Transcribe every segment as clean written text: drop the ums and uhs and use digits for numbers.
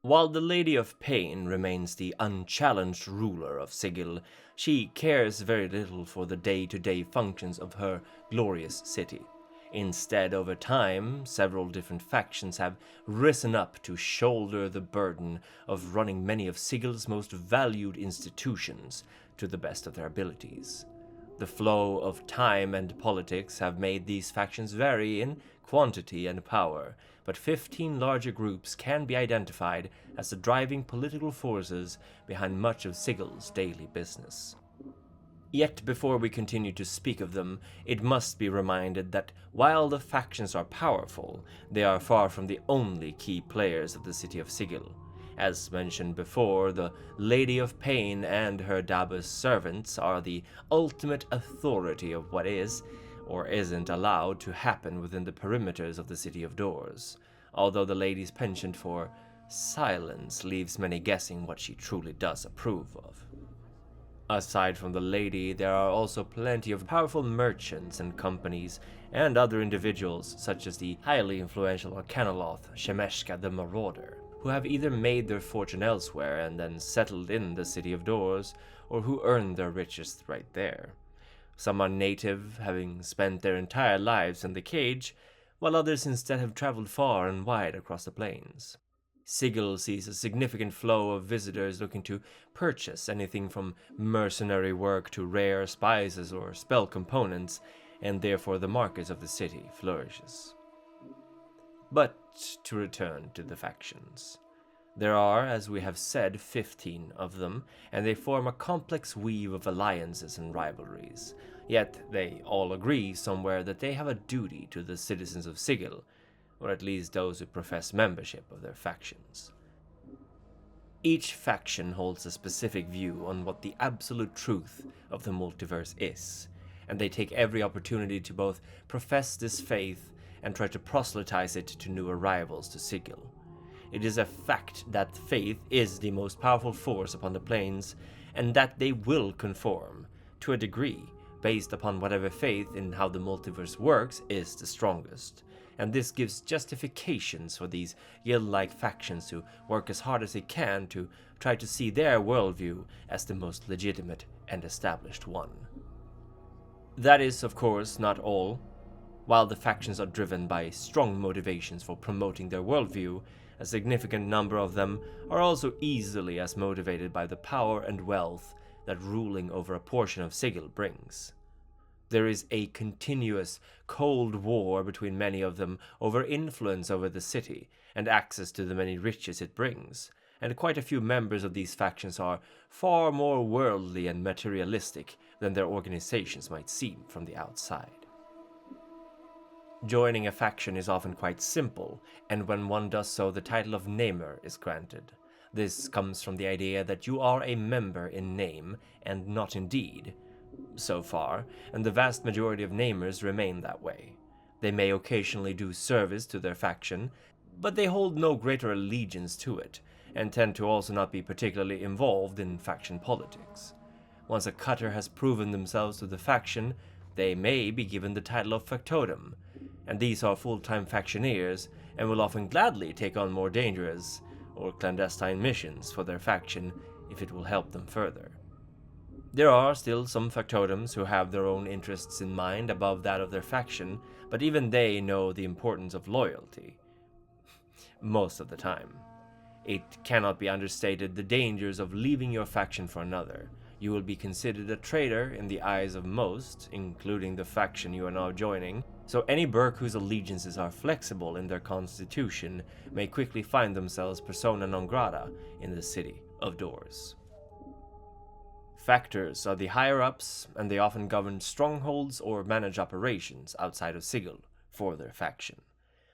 While the Lady of Pain remains the unchallenged ruler of Sigil, she cares very little for the day-to-day functions of her glorious city. Instead, over time, several different factions have risen up to shoulder the burden of running many of Sigil's most valued institutions to the best of their abilities. The flow of time and politics have made these factions vary in quantity and power, but 15 larger groups can be identified as the driving political forces behind much of Sigil's daily business. Yet before we continue to speak of them, it must be reminded that while the factions are powerful, they are far from the only key players of the City of Sigil. As mentioned before, the Lady of Pain and her Dabus servants are the ultimate authority of what is, or isn't allowed to happen within the perimeters of the City of Doors, although the lady's penchant for silence leaves many guessing what she truly does approve of. Aside from the lady, there are also plenty of powerful merchants and companies and other individuals, such as the highly influential Arcanoloth Shemeshka the Marauder, who have either made their fortune elsewhere and then settled in the City of Doors, or who earned their riches right there. Some are native, having spent their entire lives in the cage, while others instead have traveled far and wide across the plains. Sigil sees a significant flow of visitors looking to purchase anything from mercenary work to rare spices or spell components, and therefore the market of the city flourishes. But to return to the factions. There are, as we have said, 15 of them, and they form a complex weave of alliances and rivalries. Yet they all agree somewhere that they have a duty to the citizens of Sigil, or at least those who profess membership of their factions. Each faction holds a specific view on what the absolute truth of the multiverse is, and they take every opportunity to both profess this faith and try to proselytize it to new arrivals to Sigil. It is a fact that faith is the most powerful force upon the planes, and that they will conform, to a degree, based upon whatever faith in how the multiverse works is the strongest. And this gives justifications for these guild-like factions to work as hard as they can to try to see their worldview as the most legitimate and established one. That is, of course, not all. While the factions are driven by strong motivations for promoting their worldview, a significant number of them are also easily as motivated by the power and wealth that ruling over a portion of Sigil brings. There is a continuous cold war between many of them over influence over the city and access to the many riches it brings, and quite a few members of these factions are far more worldly and materialistic than their organizations might seem from the outside. Joining a faction is often quite simple, and when one does so, the title of Namer is granted. This comes from the idea that you are a member in name and not in deed, so far, and the vast majority of Namers remain that way. They may occasionally do service to their faction, but they hold no greater allegiance to it, and tend to also not be particularly involved in faction politics. Once a cutter has proven themselves to the faction, they may be given the title of factotum, and these are full-time factioneers, and will often gladly take on more dangerous or clandestine missions for their faction if it will help them further. There are still some factotums who have their own interests in mind above that of their faction, but even they know the importance of loyalty. Most of the time. It cannot be understated the dangers of leaving your faction for another. You will be considered a traitor in the eyes of most, including the faction you are now joining, so any Burk whose allegiances are flexible in their constitution may quickly find themselves persona non grata in the City of Doors. Factors are the higher-ups, and they often govern strongholds or manage operations outside of Sigil for their faction.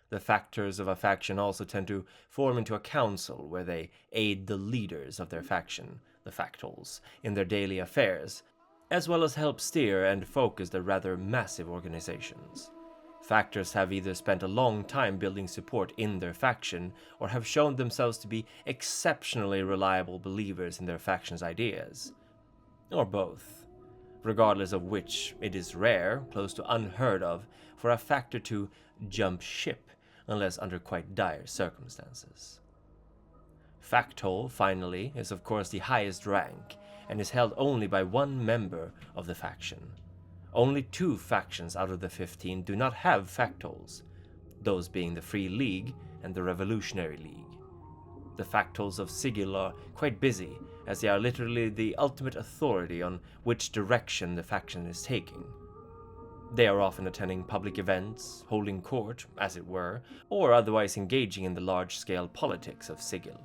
The factors of a faction also tend to form into a council where they aid the leaders of their faction, the factols, in their daily affairs, as well as help steer and focus their rather massive organizations. Factors have either spent a long time building support in their faction, or have shown themselves to be exceptionally reliable believers in their faction's ideas. Or both, regardless of which it is rare, close to unheard of, for a factor to jump ship unless under quite dire circumstances. Factol, finally, is of course the highest rank, and is held only by one member of the faction. Only 2 factions out of the 15 do not have Factols, those being the Free League and the Revolutionary League. The Factions of Sigil are quite busy, as they are literally the ultimate authority on which direction the faction is taking. They are often attending public events, holding court, as it were, or otherwise engaging in the large-scale politics of Sigil.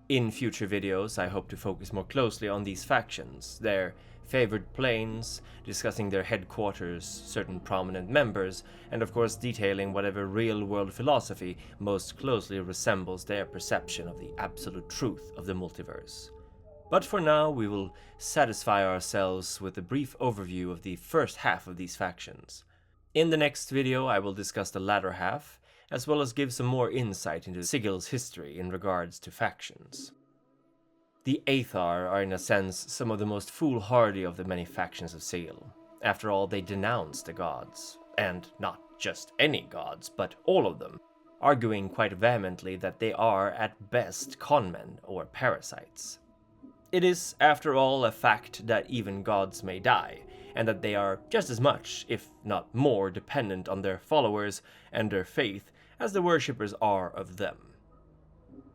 In future videos, I hope to focus more closely on these factions, their favored planes, discussing their headquarters, certain prominent members, and of course detailing whatever real-world philosophy most closely resembles their perception of the absolute truth of the multiverse. But for now, we will satisfy ourselves with a brief overview of the first half of these factions. In the next video, I will discuss the latter half, as well as give some more insight into Sigil's history in regards to factions. The Athar are in a sense some of the most foolhardy of the many factions of Sigil. After all, they denounce the gods, and not just any gods, but all of them, arguing quite vehemently that they are at best conmen or parasites. It is, after all, a fact that even gods may die, and that they are just as much, if not more, dependent on their followers and their faith as the worshippers are of them.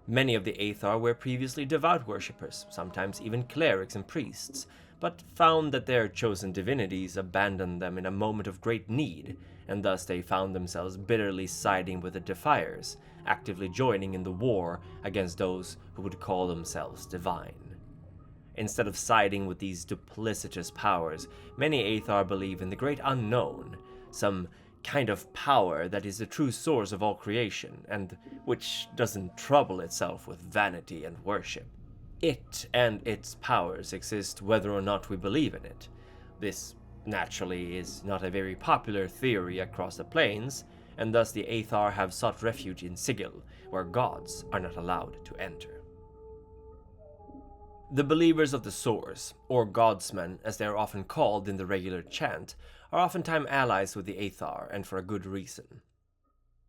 Many of the Athar were previously devout worshippers, sometimes even clerics and priests, but found that their chosen divinities abandoned them in a moment of great need, and thus they found themselves bitterly siding with the Defiers, actively joining in the war against those who would call themselves divine. Instead of siding with these duplicitous powers, many Athar believe in the great unknown, some kind of power that is the true source of all creation, and which doesn't trouble itself with vanity and worship. It and its powers exist whether or not we believe in it. This, naturally, is not a very popular theory across the planes, and thus the Athar have sought refuge in Sigil, where gods are not allowed to enter. The believers of the Source, or Godsmen as they are often called in the regular chant, are oftentimes allies with the Athar, and for a good reason.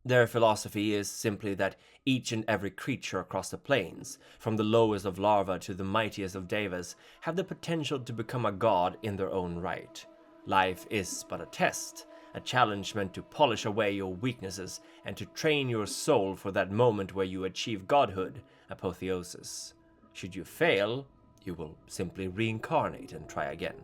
Their philosophy is simply that each and every creature across the planes, from the lowest of larvae to the mightiest of devas, have the potential to become a god in their own right. Life is but a test, a challenge meant to polish away your weaknesses and to train your soul for that moment where you achieve godhood, apotheosis. Should you fail, you will simply reincarnate and try again.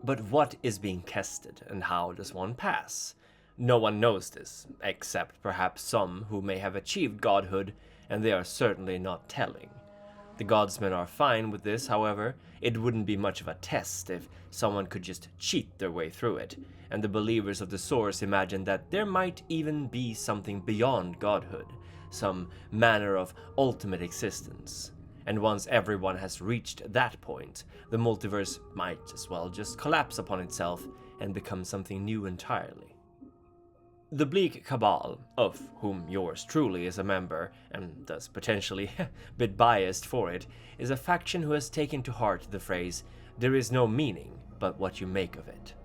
But what is being tested, and how does one pass? No one knows this, except perhaps some who may have achieved godhood, and they are certainly not telling. The Godsmen are fine with this, however. It wouldn't be much of a test if someone could just cheat their way through it, and the believers of the Source imagine that there might even be something beyond godhood, some manner of ultimate existence. And once everyone has reached that point, the multiverse might as well just collapse upon itself and become something new entirely. The Bleak Cabal, of whom yours truly is a member, and thus potentially a bit biased for it, is a faction who has taken to heart the phrase, "There is no meaning but what you make of it."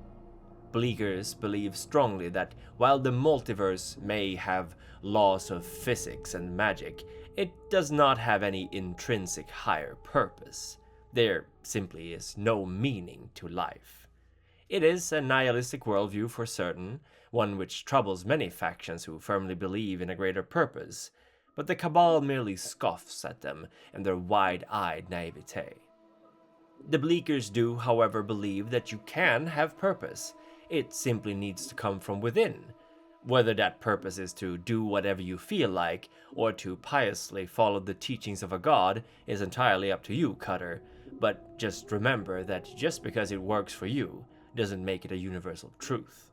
Bleakers believe strongly that while the multiverse may have laws of physics and magic, it does not have any intrinsic higher purpose. There simply is no meaning to life. It is a nihilistic worldview for certain, one which troubles many factions who firmly believe in a greater purpose, but the Cabal merely scoffs at them and their wide-eyed naivete. The Bleakers do, however, believe that you can have purpose. It simply needs to come from within. Whether that purpose is to do whatever you feel like, or to piously follow the teachings of a god, is entirely up to you, Cutter, but just remember that just because it works for you, doesn't make it a universal truth.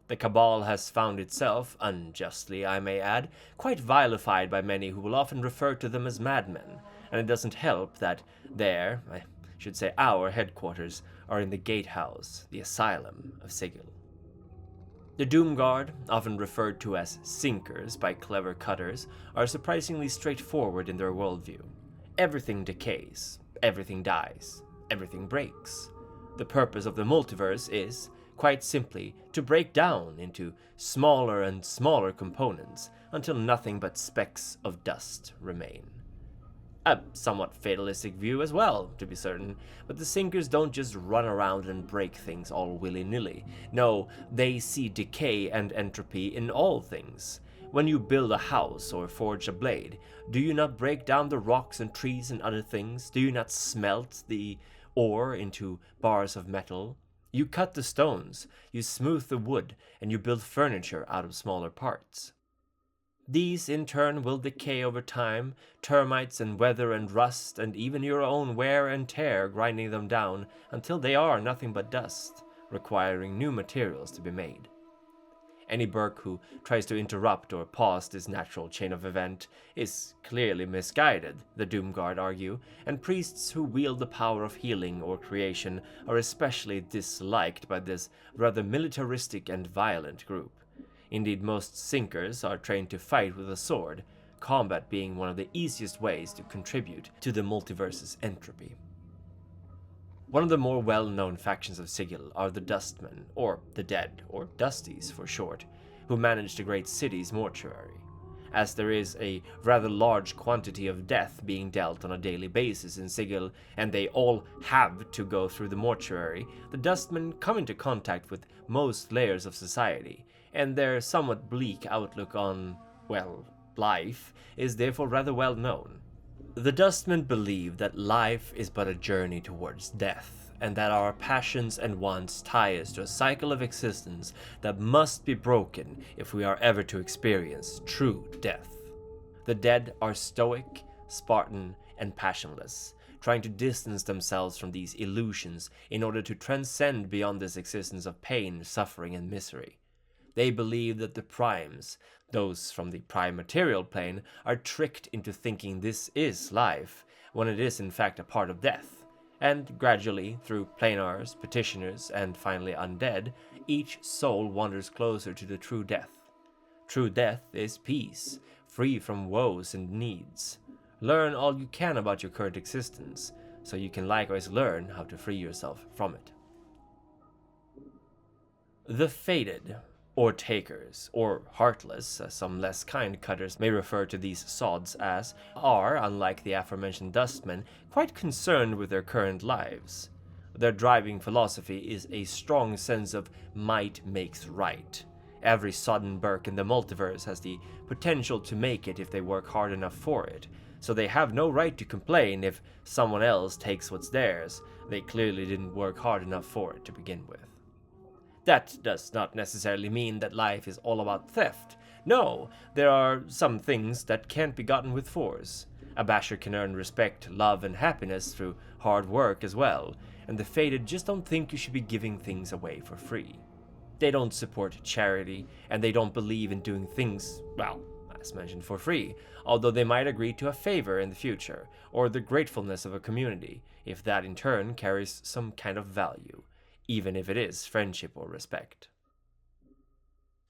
The Cabal has found itself, unjustly I may add, quite vilified by many who will often refer to them as madmen, and it doesn't help that I should say our headquarters, are in the Gatehouse, the Asylum of Sigil. The Doomguard, often referred to as sinkers by clever cutters, are surprisingly straightforward in their worldview. Everything decays, everything dies, everything breaks. The purpose of the multiverse is, quite simply to break down into smaller and smaller components until nothing but specks of dust remain. A somewhat fatalistic view as well, to be certain, but the Sinkers don't just run around and break things all willy-nilly. No, they see decay and entropy in all things. When you build a house or forge a blade, do you not break down the rocks and trees and other things? Do you not smelt the ore into bars of metal? You cut the stones, you smooth the wood, and you build furniture out of smaller parts. These, in turn, will decay over time, termites and weather and rust, and even your own wear and tear grinding them down until they are nothing but dust, requiring new materials to be made. Any Burke who tries to interrupt or pause this natural chain of event is clearly misguided, the Doomguard argue, and priests who wield the power of healing or creation are especially disliked by this rather militaristic and violent group. Indeed, most Sinkers are trained to fight with a sword, combat being one of the easiest ways to contribute to the multiverse's entropy. One of the more well-known factions of Sigil are the Dustmen, or the Dead, or Dusties for short, who manage the great city's mortuary. As there is a rather large quantity of death being dealt on a daily basis in Sigil, and they all have to go through the mortuary, the Dustmen come into contact with most layers of society, and their somewhat bleak outlook on, well, life is therefore rather well known. The Dustmen believe that life is but a journey towards death, and that our passions and wants tie us to a cycle of existence that must be broken if we are ever to experience true death. The dead are stoic, Spartan, and passionless, trying to distance themselves from these illusions in order to transcend beyond this existence of pain, suffering, and misery. They believe that the primes, those from the prime material plane, are tricked into thinking this is life, when it is in fact a part of death, and gradually, through planars, petitioners, and finally undead, each soul wanders closer to the true death. True death is peace, free from woes and needs. Learn all you can about your current existence, so you can likewise learn how to free yourself from it. The Fated, or Takers, or Heartless, as some less kind cutters may refer to these sods as, are, unlike the aforementioned Dustmen, quite concerned with their current lives. Their driving philosophy is a strong sense of might makes right. Every sodden Burke in the multiverse has the potential to make it if they work hard enough for it, so they have no right to complain if someone else takes what's theirs. They clearly didn't work hard enough for it to begin with. That does not necessarily mean that life is all about theft. No, there are some things that can't be gotten with force. A basher can earn respect, love, and happiness through hard work as well, and the Fated just don't think you should be giving things away for free. They don't support charity, and they don't believe in doing things, well, as mentioned, for free, although they might agree to a favor in the future, or the gratefulness of a community, if that in turn carries some kind of value, even if it is friendship or respect.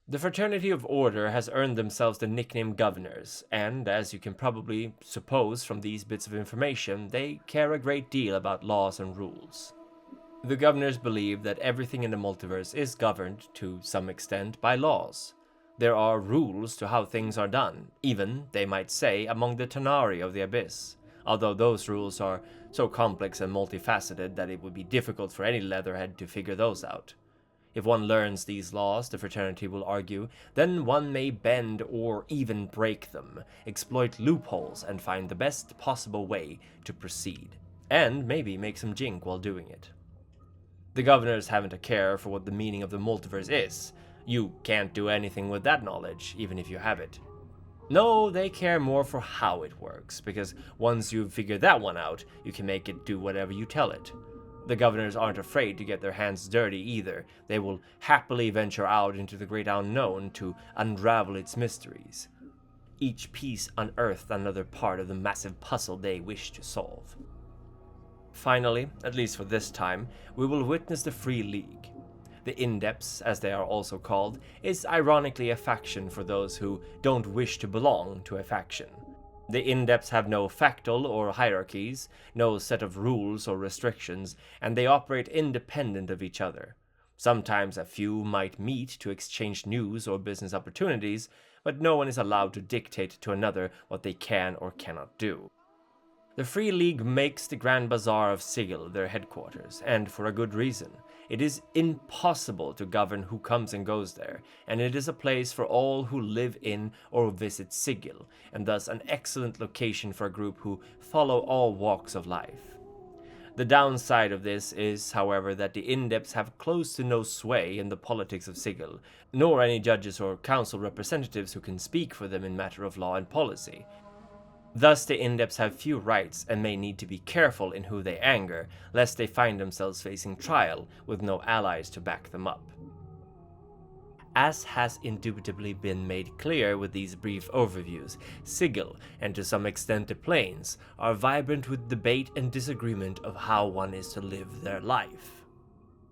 The Fraternity of Order has earned themselves the nickname Governors, and as you can probably suppose from these bits of information, they care a great deal about laws and rules. The Governors believe that everything in the multiverse is governed, to some extent, by laws. There are rules to how things are done, even, they might say, among the Tanar'ri of the Abyss, although those rules are so complex and multifaceted that it would be difficult for any leatherhead to figure those out. If one learns these laws, the fraternity will argue, then one may bend or even break them, exploit loopholes, and find the best possible way to proceed, and maybe make some jink while doing it. The Governors haven't a care for what the meaning of the multiverse is. You can't do anything with that knowledge, even if you have it. No, they care more for how it works, because once you've figured that one out, you can make it do whatever you tell it. The Governors aren't afraid to get their hands dirty either. They will happily venture out into the great unknown to unravel its mysteries. Each piece unearthed another part of the massive puzzle they wish to solve. Finally, at least for this time, we will witness the Free League. The Indepts, as they are also called, is ironically a faction for those who don't wish to belong to a faction. The Indepts have no factal or hierarchies, no set of rules or restrictions, and they operate independent of each other. Sometimes a few might meet to exchange news or business opportunities, but no one is allowed to dictate to another what they can or cannot do. The Free League makes the Grand Bazaar of Sigil their headquarters, and for a good reason. It is impossible to govern who comes and goes there, and it is a place for all who live in or visit Sigil, and thus an excellent location for a group who follow all walks of life. The downside of this is, however, that the Indepts have close to no sway in the politics of Sigil, nor any judges or council representatives who can speak for them in matter of law and policy. Thus, the Indepts have few rights and may need to be careful in who they anger, lest they find themselves facing trial with no allies to back them up. As has indubitably been made clear with these brief overviews, Sigil, and to some extent the Planes, are vibrant with debate and disagreement of how one is to live their life.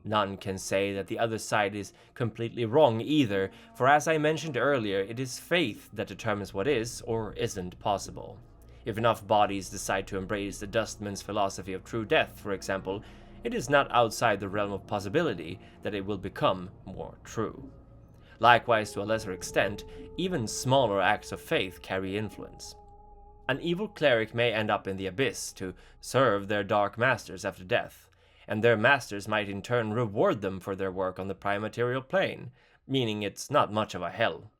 None can say that the other side is completely wrong either, for as I mentioned earlier, it is faith that determines what is or isn't possible. If enough bodies decide to embrace the Dustmen's philosophy of true death, for example, it is not outside the realm of possibility that it will become more true. Likewise, to a lesser extent, even smaller acts of faith carry influence. An evil cleric may end up in the abyss to serve their dark masters after death, and their masters might in turn reward them for their work on the prime material plane, meaning it's not much of a hell,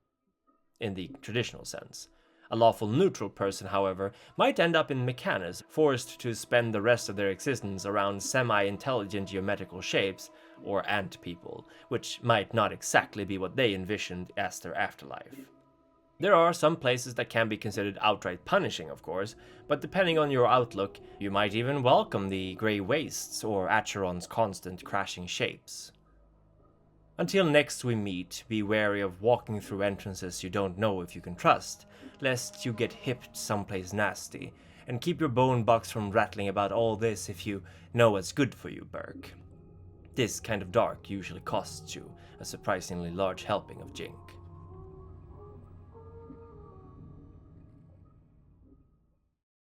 in the traditional sense. A lawful neutral person, however, might end up in Mechanus, forced to spend the rest of their existence around semi-intelligent geometrical shapes, or ant people, which might not exactly be what they envisioned as their afterlife. There are some places that can be considered outright punishing, of course, but depending on your outlook, you might even welcome the grey wastes or Acheron's constant crashing shapes. Until next we meet, be wary of walking through entrances you don't know if you can trust, lest you get hipped someplace nasty, and keep your bone box from rattling about all this if you know what's good for you, Burke. This kind of dark usually costs you a surprisingly large helping of Jink.